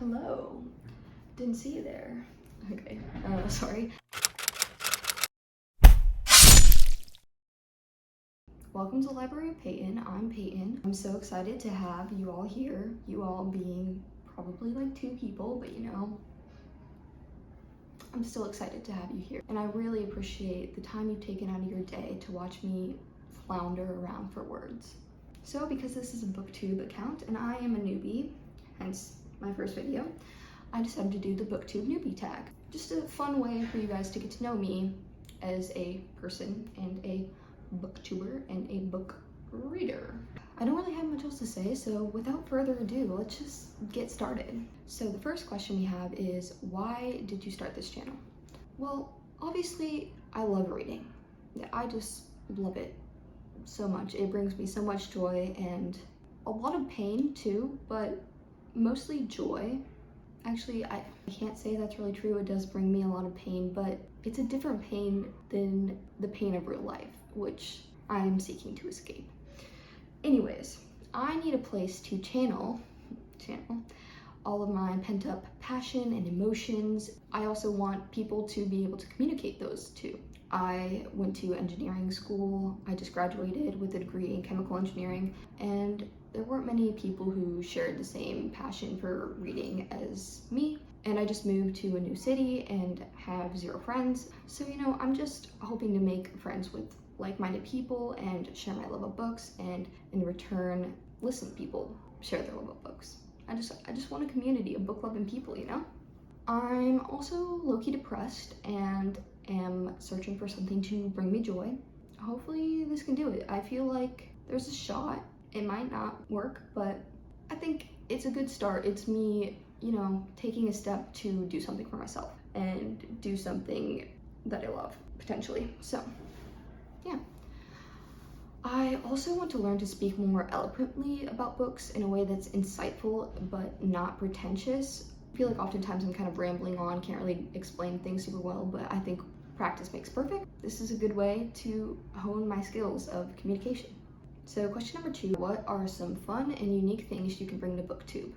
Hello. Didn't see you there. Okay, sorry. Welcome to the Library of Peyton. I'm Peyton. I'm so excited to have you all here. You all being probably like 2 people, but you know, I'm still excited to have you here. And I really appreciate the time you've taken out of your day to watch me flounder around for words. So because this is a booktube account and I am a newbie, hence my first video, I decided to do the booktube newbie tag. Just a fun way for you guys to get to know me as a person and a booktuber and a book reader. I don't really have much else to say, so without further ado, let's just get started. So the first question we have is, why did you start this channel? Well, obviously I love reading. I just love it so much. It brings me so much joy and a lot of pain too, but mostly joy. Actually, I can't say that's really true. It does bring me a lot of pain, but it's a different pain than the pain of real life, which I am seeking to escape. Anyways, I need a place to channel all of my pent-up passion and emotions. I also want people to be able to communicate those too. I went to engineering school. I just graduated with a degree in chemical engineering, and there weren't many people who shared the same passion for reading as me. And I just moved to a new city and have 0 friends. So, you know, I'm just hoping to make friends with like-minded people and share my love of books, and in return, listen to people share their love of books. I just want a community of book-loving people, you know? I'm also low-key depressed and am searching for something to bring me joy. Hopefully this can do it. I feel like there's a shot. It might not work, but I think it's a good start. It's me, you know, taking a step to do something for myself and do something that I love, potentially. So, yeah. I also want to learn to speak more eloquently about books in a way that's insightful but not pretentious. I feel like oftentimes I'm kind of rambling on, can't really explain things super well, but I think practice makes perfect. This is a good way to hone my skills of communication. So question number 2, what are some fun and unique things you can bring to BookTube?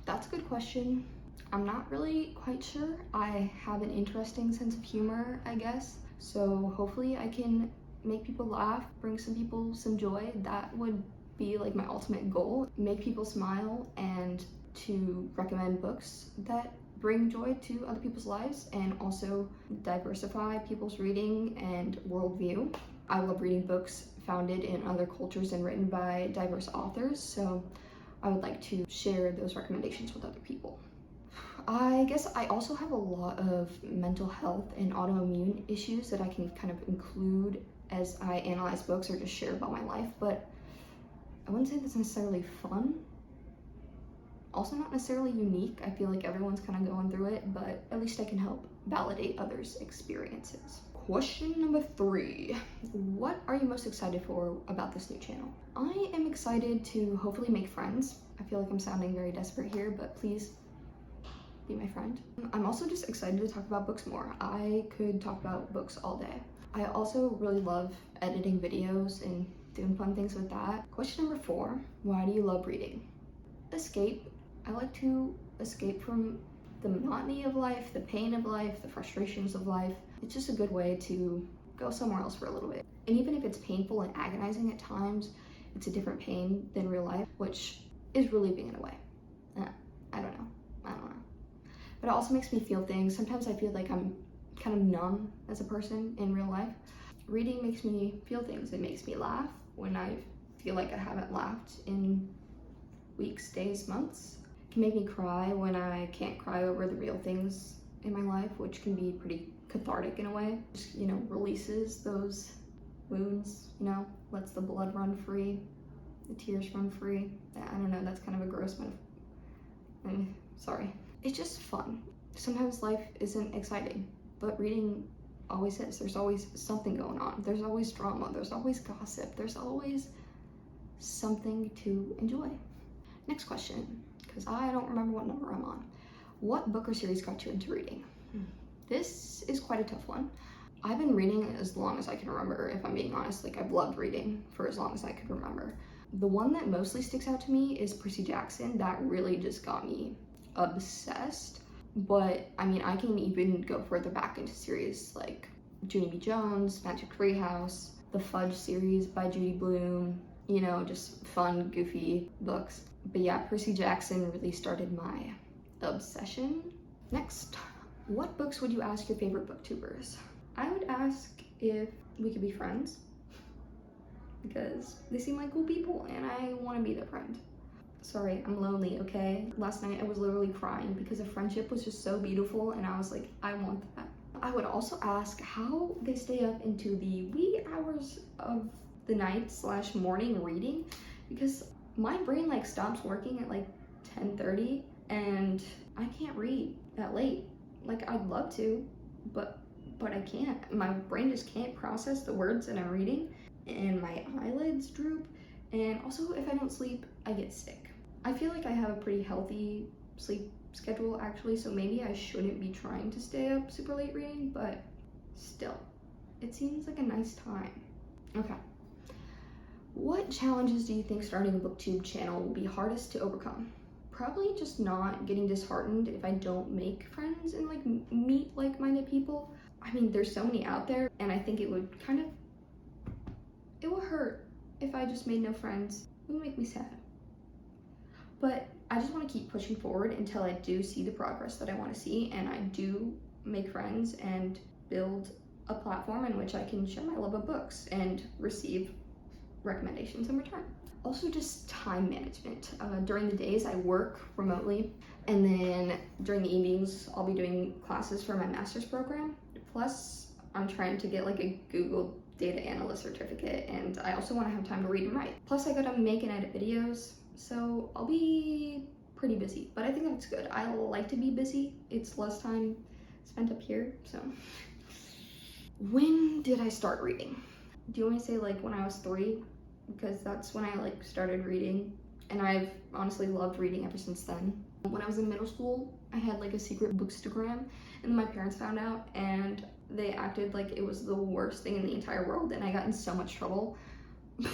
That's a good question. I'm not really quite sure. I have an interesting sense of humor, I guess. So hopefully I can make people laugh, bring some people some joy. That would be like my ultimate goal. Make people smile and to recommend books that bring joy to other people's lives and also diversify people's reading and worldview. I love reading books founded in other cultures and written by diverse authors, so I would like to share those recommendations with other people. I guess I also have a lot of mental health and autoimmune issues that I can kind of include as I analyze books or just share about my life, but I wouldn't say that's necessarily fun. Also not necessarily unique. I feel like everyone's kind of going through it, but at least I can help validate others' experiences. Question number 3, what are you most excited for about this new channel? I am excited to hopefully make friends. I feel like I'm sounding very desperate here, but please be my friend. I'm also just excited to talk about books more. I could talk about books all day. I also really love editing videos and doing fun things with that. Question number 4, why do you love reading? Escape. I like to escape from the monotony of life, the pain of life, the frustrations of life. It's just a good way to go somewhere else for a little bit. And even if it's painful and agonizing at times, it's a different pain than real life, which is relieving in a way. I don't know. But it also makes me feel things. Sometimes I feel like I'm kind of numb as a person in real life. Reading makes me feel things. It makes me laugh when I feel like I haven't laughed in weeks, days, months. It can make me cry when I can't cry over the real things in my life, which can be pretty cathartic in a way. Just, you know, releases those wounds, you know, lets the blood run free, the tears run free. I don't know, that's kind of a gross metaphor. Sorry. It's just fun. Sometimes life isn't exciting, but reading always is. There's always something going on. There's always drama. There's always gossip. There's always something to enjoy. Next question, because I don't remember what number I'm on. What book or series got you into reading? This is quite a tough one. I've been reading as long as I can remember, if I'm being honest. Like, I've loved reading for as long as I could remember. The one that mostly sticks out to me is Percy Jackson. That really just got me obsessed. But I mean, I can even go further back into series like Junie B. Jones, Magic Tree House, the Fudge series by Judy Blume, you know, just fun, goofy books. But yeah, Percy Jackson really started my obsession. Next, what books would you ask your favorite booktubers? I would ask if we could be friends, because they seem like cool people and I want to be their friend. Sorry, I'm lonely, okay? Last night I was literally crying because a friendship was just so beautiful and I was like, I want that. I would also ask how they stay up into the wee hours of the night / morning reading, because my brain like stops working at like 10:30 and I can't read that late. Like I'd love to, but I can't. My brain just can't process the words that I'm reading and my eyelids droop, and also if I don't sleep, I get sick. I feel like I have a pretty healthy sleep schedule actually, so maybe I shouldn't be trying to stay up super late reading, but still, it seems like a nice time. Okay. What challenges do you think starting a booktube channel will be hardest to overcome? Probably just not getting disheartened if I don't make friends and like meet like-minded people. I mean, there's so many out there, and I think it would hurt if I just made no friends. It would make me sad. But I just want to keep pushing forward until I do see the progress that I want to see, and I do make friends and build a platform in which I can share my love of books and receive recommendations in return. Also, just time management. During the days I work remotely, and then during the evenings I'll be doing classes for my master's program. Plus, I'm trying to get like a Google data analyst certificate, and I also want to have time to read and write. Plus, I gotta make and edit videos, so I'll be pretty busy, but I think that's good. I like to be busy. It's less time spent up here, so. When did I start reading? Do you want me to say like when I was 3? Because that's when I like started reading, and I've honestly loved reading ever since then. When I was in middle school, I had like a secret bookstagram, and then my parents found out and they acted like it was the worst thing in the entire world, and I got in so much trouble,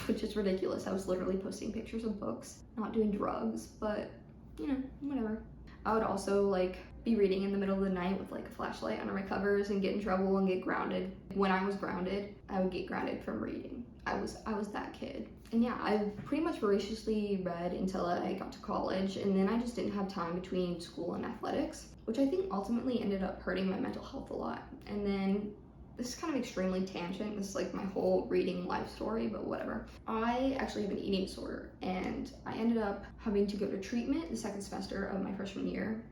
which is ridiculous. I was literally posting pictures of books, not doing drugs, but you know, whatever. I would also like be reading in the middle of the night with like a flashlight under my covers and get in trouble and get grounded. When I was grounded, I would get grounded from reading. I was that kid. And yeah, I pretty much voraciously read until I got to college, and then I just didn't have time between school and athletics, which I think ultimately ended up hurting my mental health a lot. And then this is kind of extremely tangent. This is like my whole reading life story, but whatever. I actually have an eating disorder, and I ended up having to go to treatment the second semester of my freshman year.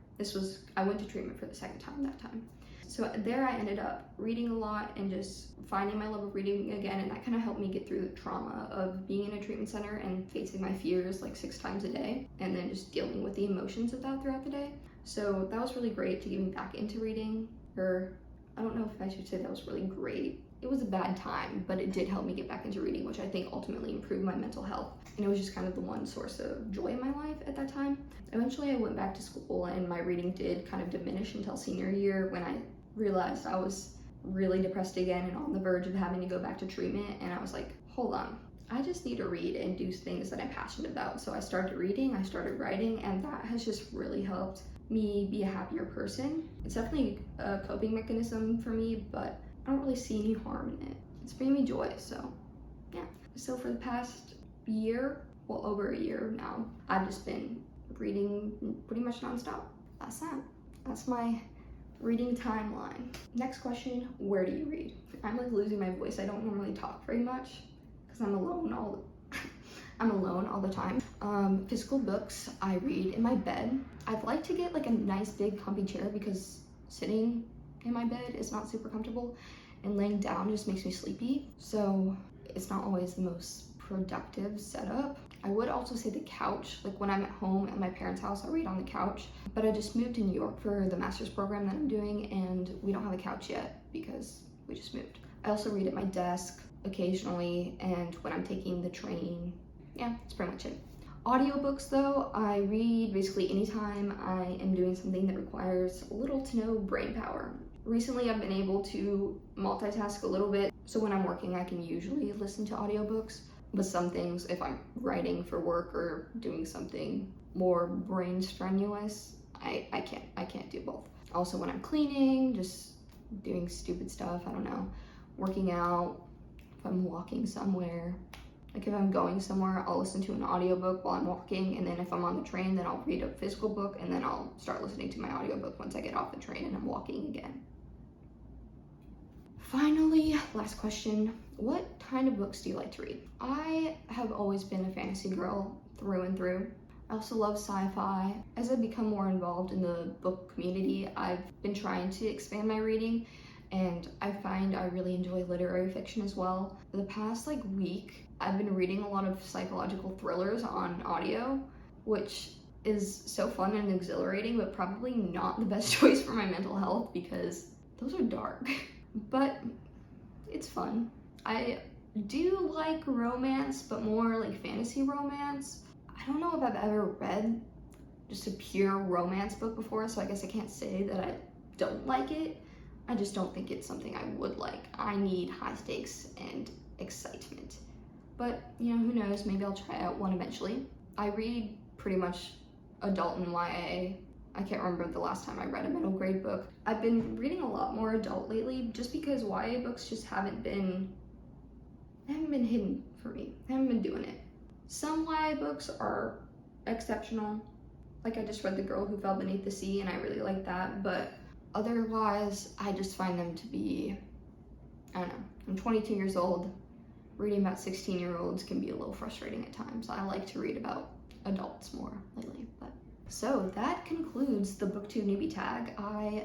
I went to treatment for the second time that time. So there I ended up reading a lot and just finding my love of reading again, and that kind of helped me get through the trauma of being in a treatment center and facing my fears like 6 times a day, and then just dealing with the emotions of that throughout the day. So that was really great to get me back into reading, or I don't know if I should say that was really great. It was a bad time, but it did help me get back into reading, which I think ultimately improved my mental health. And it was just kind of the one source of joy in my life at that time. Eventually I went back to school, and my reading did kind of diminish until senior year, when I realized I was really depressed again and on the verge of having to go back to treatment. And I was like, hold on, I just need to read and do things that I'm passionate about. So I started reading, I started writing, and that has just really helped me be a happier person. It's definitely a coping mechanism for me, but I don't really see any harm in it. It's bringing me joy, so yeah. So for the past year, well, over a year now, I've just been reading pretty much nonstop. That's that. That's my reading timeline. Next question, where do you read? I'm like losing my voice. I don't normally talk very much because I'm alone all the time. Physical books, I read in my bed. I'd like to get like a nice big comfy chair, because sitting in my bed is not super comfortable, and laying down just makes me sleepy. So it's not always the most productive setup. I would also say the couch. Like when I'm at home at my parents' house, I read on the couch, but I just moved to New York for the master's program that I'm doing, and we don't have a couch yet because we just moved. I also read at my desk occasionally, and when I'm taking the train. Yeah, that's pretty much it. Audiobooks though, I read basically anytime I am doing something that requires little to no brain power. Recently I've been able to multitask a little bit, so when I'm working I can usually listen to audiobooks, But some things, if I'm writing for work or doing something more brain strenuous, I can't do both. Also when I'm cleaning, just doing stupid stuff, I don't know, working out, if I'm walking somewhere. Like if I'm going somewhere, I'll listen to an audiobook while I'm walking, and then if I'm on the train, then I'll read a physical book, and then I'll start listening to my audiobook once I get off the train and I'm walking again. Finally, last question. What kind of books do you like to read? I have always been a fantasy girl through and through. I also love sci-fi. As I've become more involved in the book community, I've been trying to expand my reading, and I find I really enjoy literary fiction as well. For the past week, I've been reading a lot of psychological thrillers on audio, which is so fun and exhilarating, but probably not the best choice for my mental health because those are dark. But it's fun. I do like romance, but more like fantasy romance. I don't know if I've ever read just a pure romance book before, so I guess I can't say that I don't like it. I just don't think it's something I would like. I need high stakes and excitement. But, who knows, maybe I'll try out one eventually. I read pretty much adult and YA. I can't remember the last time I read a middle grade book. I've been reading a lot more adult lately just because YA books just haven't been hidden for me. I haven't been doing it. Some YA books are exceptional. Like I just read The Girl Who Fell Beneath the Sea and I really like that, but otherwise I just find them to be, I don't know, I'm 22 years old. Reading about 16-year-olds can be a little frustrating at times. I like to read about adults more lately, but. So that concludes the BookTube newbie tag. I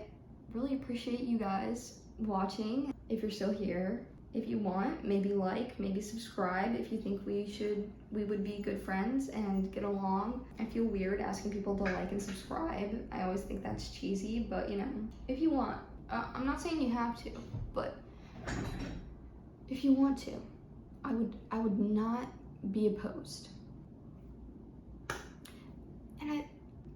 really appreciate you guys watching. If you're still here, if you want, maybe maybe subscribe if you think we would be good friends and get along. I feel weird asking people to like and subscribe. I always think that's cheesy, but if you want, I'm not saying you have to, but if you want to, I would not be opposed. And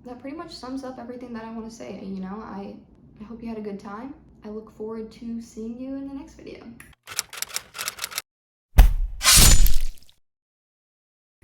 that pretty much sums up everything that I want to say. I hope you had a good time. I look forward to seeing you in the next video.